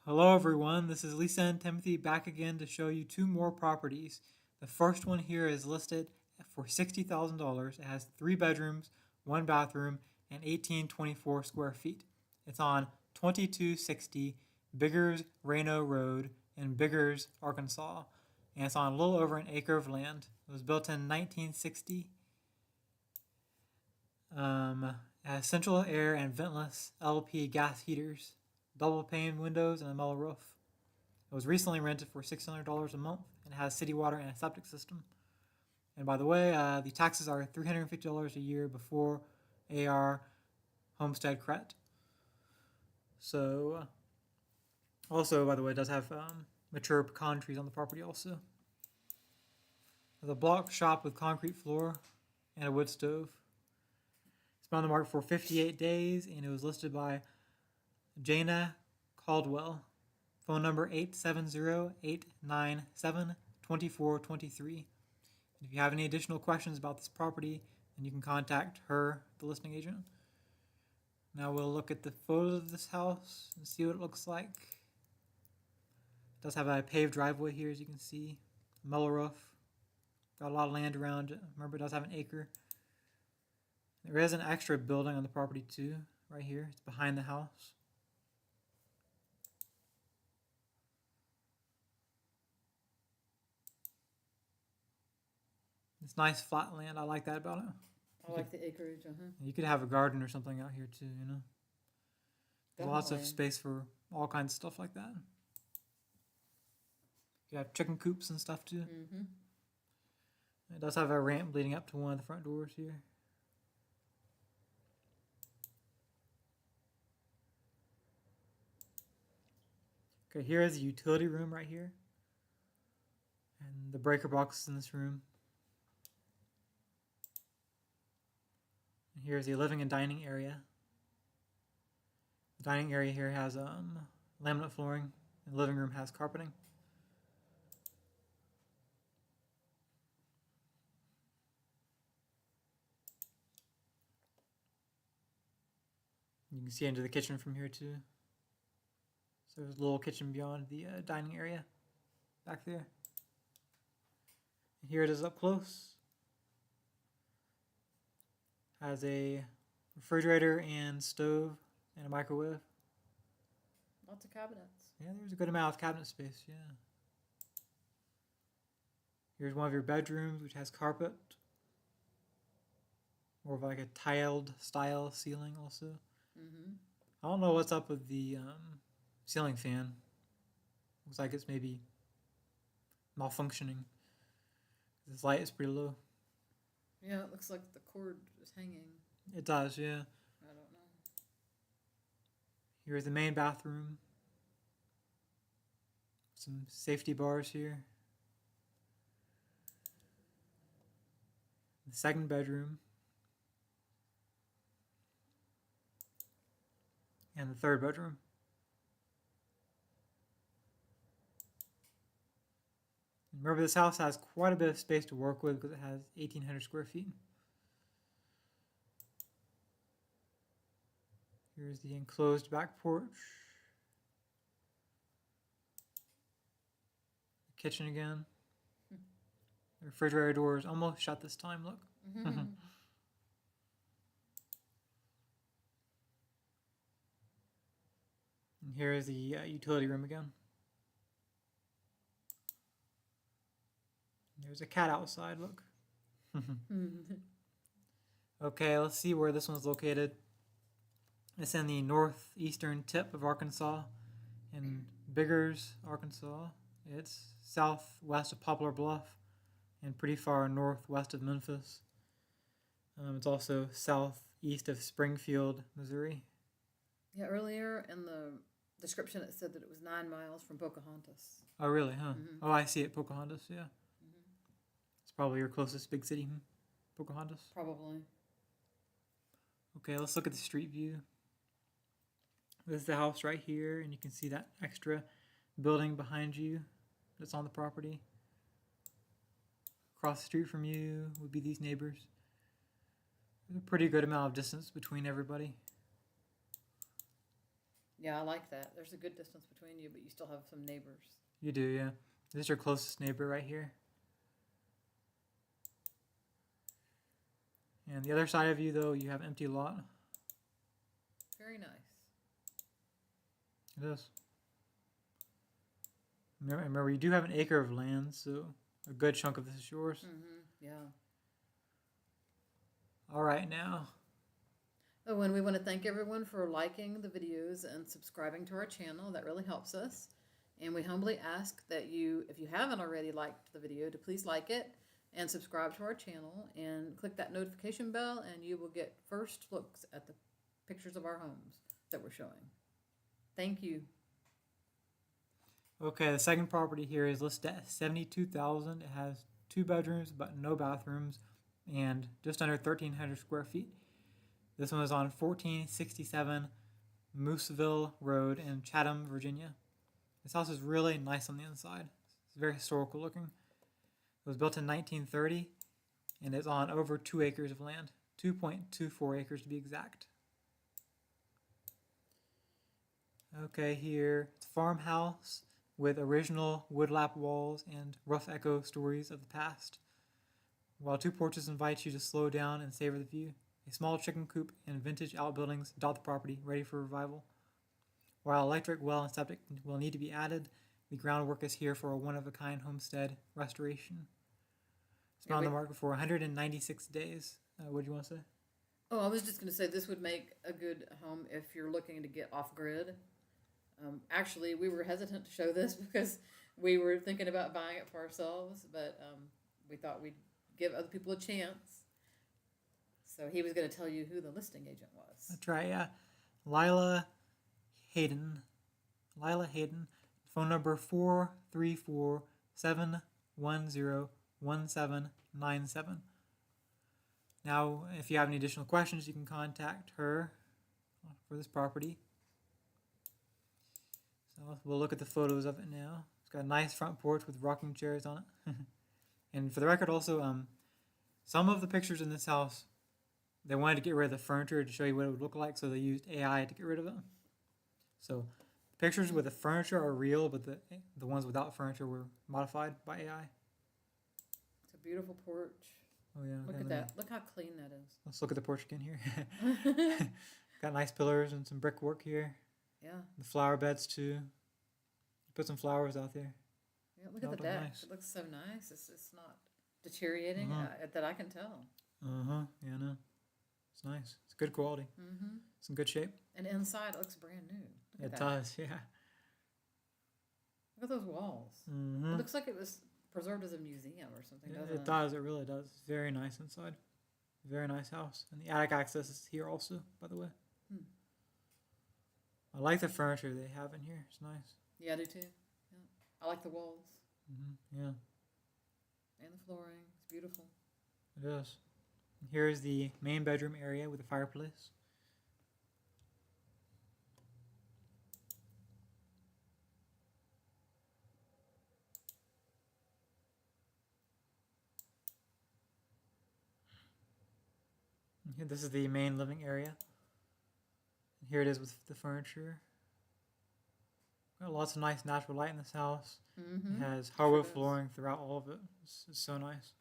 Hello everyone, this is Lisa and Timothy back again to show you two more properties. The first one here is listed for $60,000. It has 3 bedrooms, 1 bathroom, and 1824 square feet. It's on 2260 Biggers Reno Road in Biggers, Arkansas. And it's on a little over an acre of land. It was built in 1960. It has central air and ventless LP gas heaters, double pane windows, and a metal roof. It was recently rented for $600 a month and has city water and a septic system. And by the way, the taxes are $350 a year before AR Homestead Credit. So, also, by the way, it does have mature pecan trees on the property also. The block shop with concrete floor and a wood stove. It's been on the market for 58 days, and it was listed by Jana, Caldwell. Phone number 870-897-2423. If you have any additional questions about this property, then you can contact her, the listing agent. Now we'll look at the photos of this house and see what it looks like. It does have a paved driveway here, as you can see. Metal roof. Got a lot of land around it. Remember, it does have an acre. There is an extra building on the property too, right here. It's behind the house. It's nice flat land. I like that about it. I like the acreage, You could have a garden or something out here too, you know. There's lots of space for all kinds of stuff like that. You have chicken coops and stuff too. It does have a ramp leading up to one of the front doors here. Okay, here is the utility room right here. And the breaker box is in this room. And here's the living and dining area. The dining area here has laminate flooring, and the living room has carpeting. You can see into the kitchen from here too. So there's a little kitchen beyond the dining area back there. And here it is up close. Has a refrigerator and stove and a microwave. Lots of cabinets. Yeah, there's a good amount of cabinet space, yeah. Here's one of your bedrooms, which has carpet. More of like a tiled style ceiling also. I don't know what's up with the ceiling fan. Looks like it's maybe malfunctioning. This light is pretty low. Yeah, it looks like the cord is hanging. It does, yeah. I don't know. Here's the main bathroom. Some safety bars here. The second bedroom. And the third bedroom. Remember, this house has quite a bit of space to work with because it has 1,800 square feet. Here's the enclosed back porch. The kitchen again. The refrigerator door is almost shut this time, look. And here is the utility room again. There's a cat outside, look. Okay, let's see where this one's located. It's in the northeastern tip of Arkansas, in Biggers, Arkansas. It's southwest of Poplar Bluff and pretty far northwest of Memphis. It's also southeast of Springfield, Missouri. Yeah, earlier in the description it said that it was 9 miles from Pocahontas. Oh, really, huh? Oh, I see it, Pocahontas, yeah. It's probably your closest big city, Pocahontas. Probably. Okay, let's look at the street view. This is the house right here, and you can see that extra building behind you that's on the property. Across the street from you would be these neighbors. There's a pretty good amount of distance between everybody. Yeah, I like that. There's a good distance between you, but you still have some neighbors. You do, yeah. This is your closest neighbor right here. And the other side of you, though, you have empty lot. Very nice. It is. Remember, you do have an acre of land, so a good chunk of this is yours. Yeah. All right, now. Oh, and we want to thank everyone for liking the videos and subscribing to our channel. That really helps us. And we humbly ask that you, if you haven't already liked the video, to please like it and subscribe to our channel and click that notification bell, and you will get first looks at the pictures of our homes that we're showing. Thank you. Okay, the second property here is listed at $72,000. It has 2 bedrooms but no bathrooms and just under 1,300 square feet. This one is on 1467 Mooseville Road in Chatham, Virginia. This house is really nice on the inside. It's very historical looking. It was built in 1930 and it's on over 2 acres of land, 2.24 acres to be exact. Okay, here it's a farmhouse with original woodlap walls and rough echo stories of the past. While 2 porches invite you to slow down and savor the view, a small chicken coop and vintage outbuildings dot the property, ready for revival. While electric, well, and septic will need to be added, the groundwork is here for a one-of-a-kind homestead restoration. It's been on the market for 196 days. What do you want to say? Oh, I was just going to say this would make a good home if you're looking to get off grid. Actually, we were hesitant to show this because we were thinking about buying it for ourselves, but we thought we'd give other people a chance. So he was going to tell you who the listing agent was. That's right, yeah. Lila Hayden. Phone number 434-710-1797. Now, if you have any additional questions, you can contact her for this property. So we'll look at the photos of it now. It's got a nice front porch with rocking chairs on it. And for the record, also, some of the pictures in this house, they wanted to get rid of the furniture to show you what it would look like, so they used AI to get rid of it. So the pictures with the furniture are real, but the ones without furniture were modified by AI. It's a beautiful porch. Oh yeah. Look at that. Look how clean that is. Let's look at the porch again here. Got nice pillars and some brickwork here. Yeah. The flower beds too. Put some flowers out there. Yeah, look at the deck. Nice. It looks so nice. It's not deteriorating that I can tell. Yeah, no. It's nice. It's good quality. It's in good shape. And inside it looks brand new. It does, yeah. Look at those walls. It looks like it was preserved as a museum or something, doesn't it? It does. It really does. It's very nice inside. Very nice house. And the attic access is here also, by the way. I like the furniture they have in here. It's nice. Yeah, I do too. Yeah. I like the walls. Yeah. And the flooring. It's beautiful. It is. Here's the main bedroom area with a fireplace. Here, this is the main living area. Here it is with the furniture. Got lots of nice natural light in this house. It has hardwood flooring throughout all of it. It's so nice.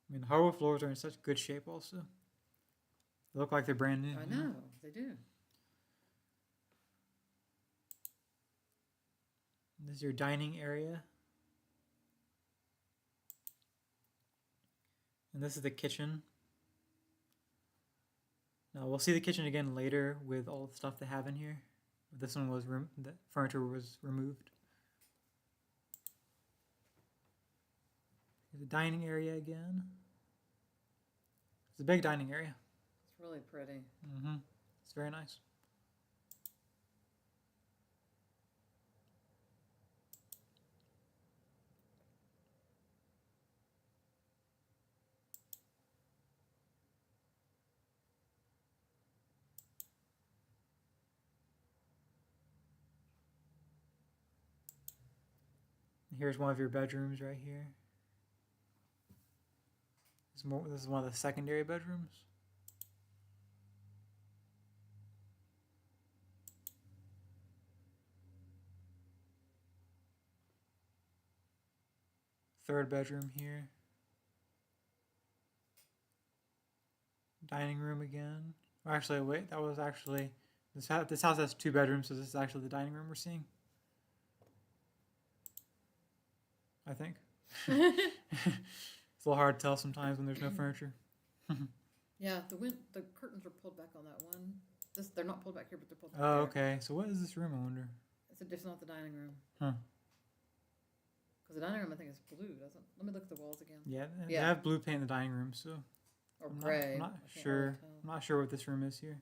I mean, the hardwood floors are in such good shape also. They look like they're brand new. I know, they do. This is your dining area. And this is the kitchen. Now we'll see the kitchen again later with all the stuff they have in here. But this one was the furniture was removed. Here's the dining area again. It's a big dining area. It's really pretty. It's very nice. Here's one of your bedrooms right here. This is one of the secondary bedrooms. third bedroom here. Dining room again. Or actually, wait, that was actually this house has 2 bedrooms, so this is actually the dining room we're seeing. I think. It's a little hard to tell sometimes when there's no furniture. Yeah, the curtains are pulled back on that one. They're not pulled back here, but they're pulled back Oh, there. okay. So what is this room, I wonder? It's not the dining room. Huh. Because the dining room, I think, is blue, doesn't? Let me look at the walls again. Yeah, they Yeah. have blue paint in the dining room, so Or I'm gray. not I can't really sure. tell. I'm not sure what this room is here.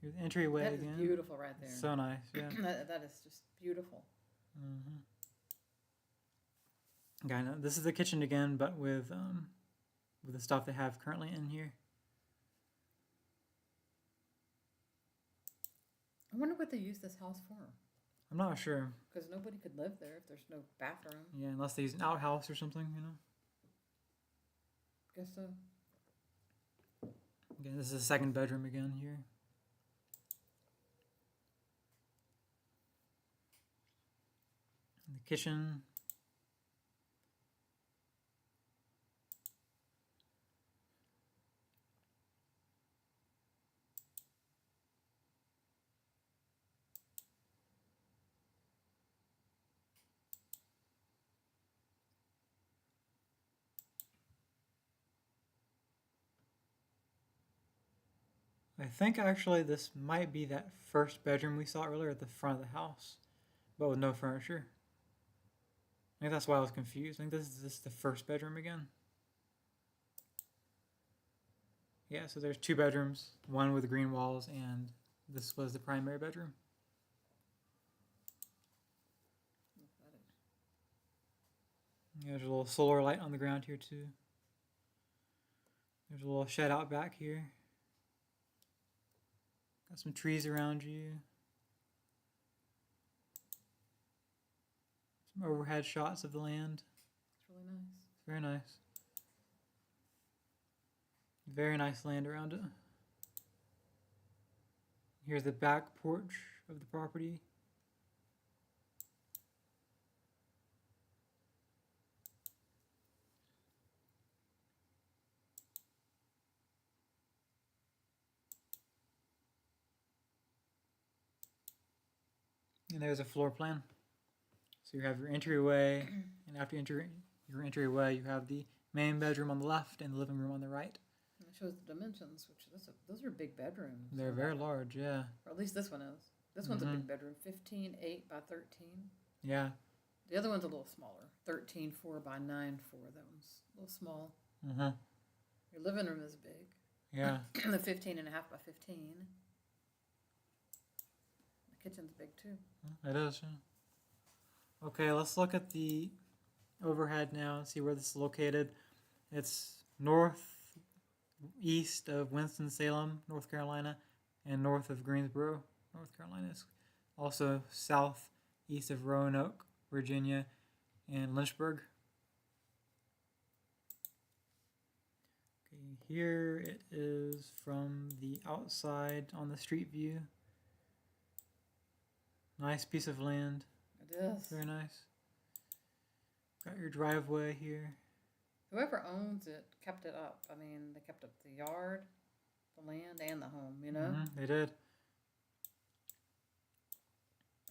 Here's the entryway That is again. beautiful right there. So nice, yeah. That is just beautiful. Mm-hmm. Okay, now this is the kitchen again, but with the stuff they have currently in here. I wonder what they use this house for. I'm not sure. Because nobody could live there if there's no bathroom. Yeah, unless they use an outhouse or something, you know. Guess so. Okay, this is the second bedroom again here. And the kitchen. I think actually this might be that first bedroom we saw earlier at the front of the house, but with no furniture. I think that's why I was confused. I think this is the first bedroom again. Yeah, so there's 2 bedrooms, one with green walls, and this was the primary bedroom. There's a little solar light on the ground here too. There's a little shed out back here. Got some trees around you. Some overhead shots of the land. It's really nice. Very nice. Very nice land around it. Here's the back porch of the property. And there's a floor plan. So you have your entryway, and after your entryway, you have the main bedroom on the left and the living room on the right. And it shows the dimensions, which those are big bedrooms. They're very large, yeah. Or at least this one is. This one's a big bedroom, 15.8 by 13. Yeah. The other one's a little smaller, 13.4 by 9.4. That one's a little small. Mm-hmm. Your living room is big. Yeah. The 15.5 by 15. The kitchen's big too. It is, yeah. Okay, let's look at the overhead now and see where this is located. It's northeast of Winston-Salem, North Carolina, and north of Greensboro, North Carolina. It's also southeast of Roanoke, Virginia, and Lynchburg. Okay, here it is from the outside on the street view. Nice piece of land. It is. Very nice. Got your driveway here. Whoever owns it kept it up. I mean, they kept up the yard, the land, and the home, you know? They did.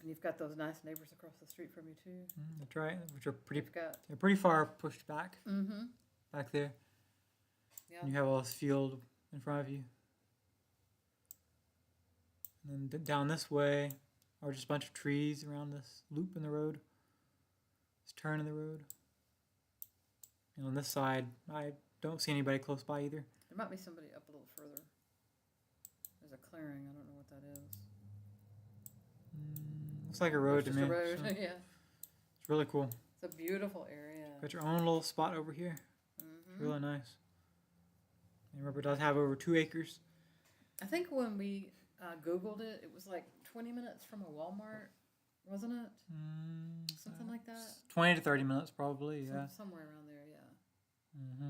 And you've got those nice neighbors across the street from you, too. That's right. Which are pretty. You've got... They're pretty far pushed back. Mm-hmm. Back there. Yeah. And you have all this field in front of you. And then down this way are just a bunch of trees around this loop in the road. This turn in the road. And on this side, I don't see anybody close by either. There might be somebody up a little further. There's a clearing. I don't know what that is. Looks like a road to It's me. just a road, So yeah. it's really cool. It's a beautiful area. Got your own little spot over here. It's really nice. And remember, it does have over 2 acres. I think when we Googled it, it was like 20 minutes from a Walmart, wasn't it? Something like that? 20 to 30 minutes, probably, yeah. Somewhere around there, yeah.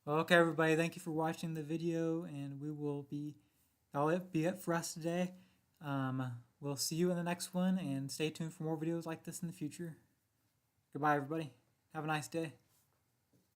Well, okay, everybody, thank you for watching the video, and that'll be it for us today. We'll see you in the next one, and stay tuned for more videos like this in the future. Goodbye, everybody. Have a nice day.